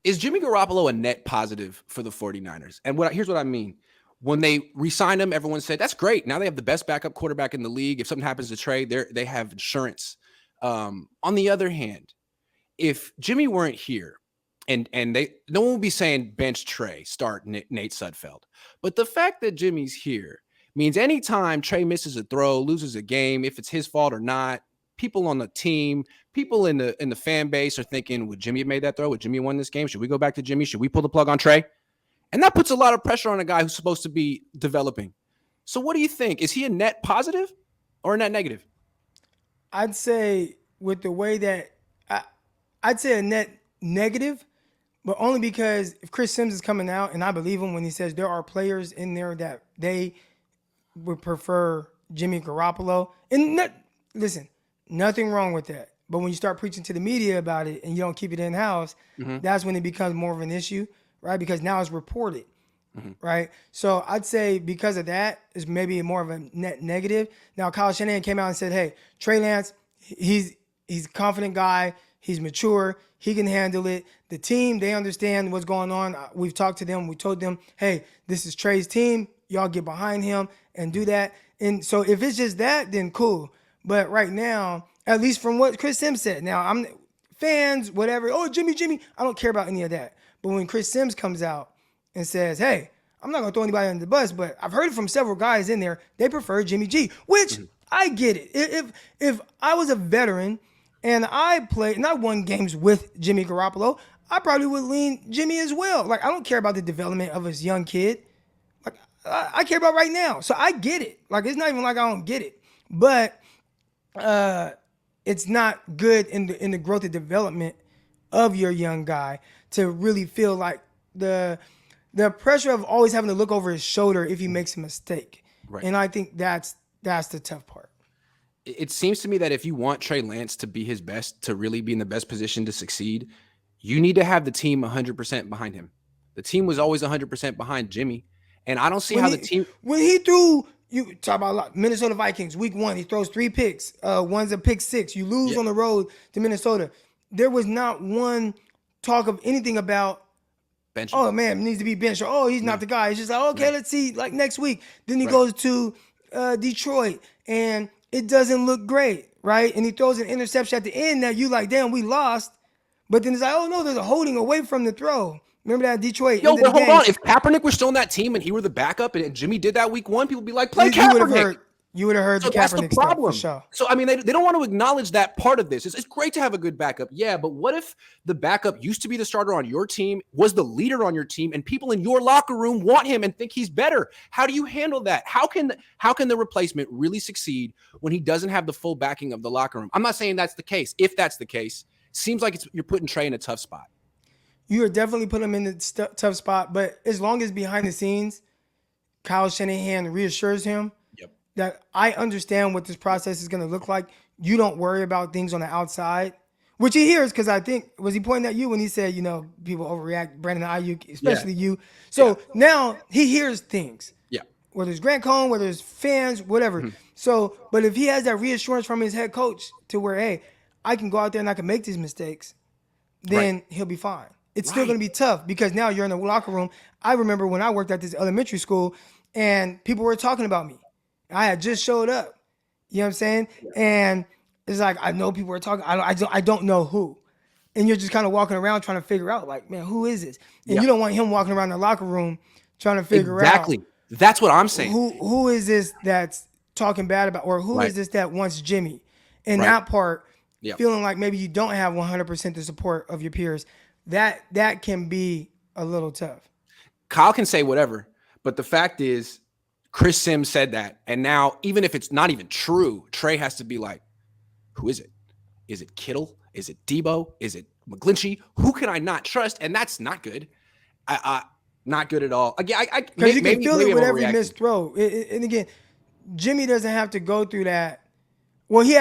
Is Jimmy Garoppolo a net positive for the 49ers? And here's what I mean. When they re-signed him, everyone said, that's great. Now they have the best backup quarterback in the league. If something happens to Trey, they have insurance. On the other hand, if Jimmy weren't here, and no one would be saying bench Trey, start Nate Sudfeld. But the fact that Jimmy's here means anytime Trey misses a throw, loses a game, if it's his fault or not, people on the team, people in the fan base are thinking, would Jimmy have made that throw? Would Jimmy have won this game? Should we go back to Jimmy? Should we pull the plug on Trey? And that puts a lot of pressure on a guy who's supposed to be developing. So what do you think? Is he a net positive or a net negative? I'd say with the way that I'd say a net negative, but only because if Chris Sims is coming out, and I believe him when he says there are players in there that they would prefer Jimmy Garoppolo. And listen, nothing wrong with that. But when you start preaching to the media about it and you don't keep it in-house, that's when it becomes more of an issue, right? Because now it's reported, right? So I'd say because of that, it's maybe more of a net negative. Now, Kyle Shanahan came out and said, hey, Trey Lance, he's a confident guy. He's mature. He can handle it. The team, they understand what's going on. We've talked to them. We told them, hey, this is Trey's team. Y'all get behind him and do that. And so if it's just that, then cool. But right now, at least from what Chris Sims said, now I'm fans, whatever, oh, Jimmy, I don't care about any of that. But when Chris Sims comes out and says, hey, I'm not going to throw anybody under the bus, but I've heard it from several guys in there, they prefer Jimmy G, which I get it. If I was a veteran and I played and I won games with Jimmy Garoppolo, I probably would lean Jimmy as well. Like, I don't care about the development of his young kid. Like, I care about right now. So I get it. Like, it's not even like I don't get it. But it's not good in the growth and development of your young guy to really feel like the pressure of always having to look over his shoulder if he makes a mistake. Right. And I think that's the tough part. It seems to me that if you want Trey Lance to be his best, to really be in the best position to succeed, you need to have the team 100% behind him. The team was always 100% behind Jimmy. And I don't see how the team... When he threw... You talk about Minnesota Vikings, week 1, he throws 3 picks. One's a pick 6. You lose on the road to Minnesota. There was not one talk of anything about, bench. Oh, man, needs to be benched. Or, oh, he's not the guy. It's just like, okay, let's see, like next week. Then he goes to Detroit, and it doesn't look great, right? And he throws an interception at the end that you like, damn, we lost. But then it's like, oh, no, there's a holding away from the throw. Remember that Detroit? Yo, but hold on. If Kaepernick was still on that team and he were the backup and Jimmy did that week 1, people would be like, play Kaepernick. You would have heard the Kaepernick stuff for sure. So, I mean, they don't want to acknowledge that part of this. It's great to have a good backup. Yeah, but what if the backup used to be the starter on your team, was the leader on your team, and people in your locker room want him and think he's better? How do you handle that? How can the replacement really succeed when he doesn't have the full backing of the locker room? I'm not saying that's the case. If that's the case, seems like you're putting Trey in a tough spot. You are definitely putting him in the tough spot, but as long as behind the scenes, Kyle Shanahan reassures him that I understand what this process is going to look like. You don't worry about things on the outside, which he hears because I think, was he pointing at you when he said, people overreact, Brandon Ayuk, especially you. So now he hears things. Yeah. Whether it's Grant Cohn, whether it's fans, whatever. So, but if he has that reassurance from his head coach to where, hey, I can go out there and I can make these mistakes, then he'll be fine. It's still going to be tough because now you're in the locker room. I remember when I worked at this elementary school and people were talking about me. I had just showed up. You know what I'm saying? And it's like, I know people are talking. I don't know who. And you're just kind of walking around trying to figure out, like, man, who is this? And you don't want him walking around the locker room trying to figure out. Exactly. That's what I'm saying. Who is this that's talking bad about, or who is this that wants Jimmy? And that part, feeling like maybe you don't have 100% the support of your peers, that can be a little tough. Kyle can say whatever, but the fact is, Chris Sims said that, and now even if it's not even true, Trey has to be like, who is it? Is it Kittle? Is it Debo? Is it McGlinchey? Who can I not trust? And that's not good. Not good at all. Again, because you can feel it with every missed throw. And again, Jimmy doesn't have to go through that. Well, he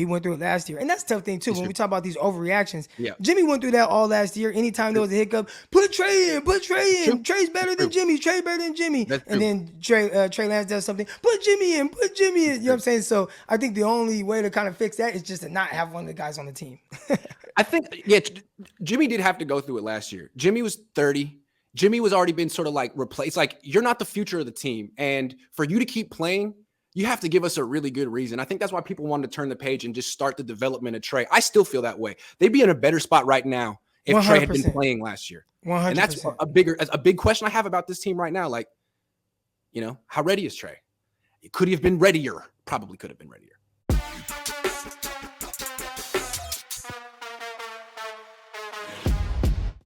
went through it last year. And that's a tough thing, too, when we talk about these overreactions. Yeah. Jimmy went through that all last year. Anytime there was a hiccup, put Trey in. True. Trey's better than Jimmy. Trey's better than Jimmy. And then Trey Lance does something, put Jimmy in. You know what I'm saying? So I think the only way to kind of fix that is just to not have one of the guys on the team. I think, Jimmy did have to go through it last year. Jimmy was 30. Jimmy was already been sort of like replaced. Like, you're not the future of the team. And for you to keep playing, you have to give us a really good reason. I think that's why people wanted to turn the page and just start the development of Trey. I still feel that way. They'd be in a better spot right now if 100%. Trey had been playing last year. 100%. And that's a big question I have about this team right now. Like, how ready is Trey? Could he have been readier? Probably could have been readier.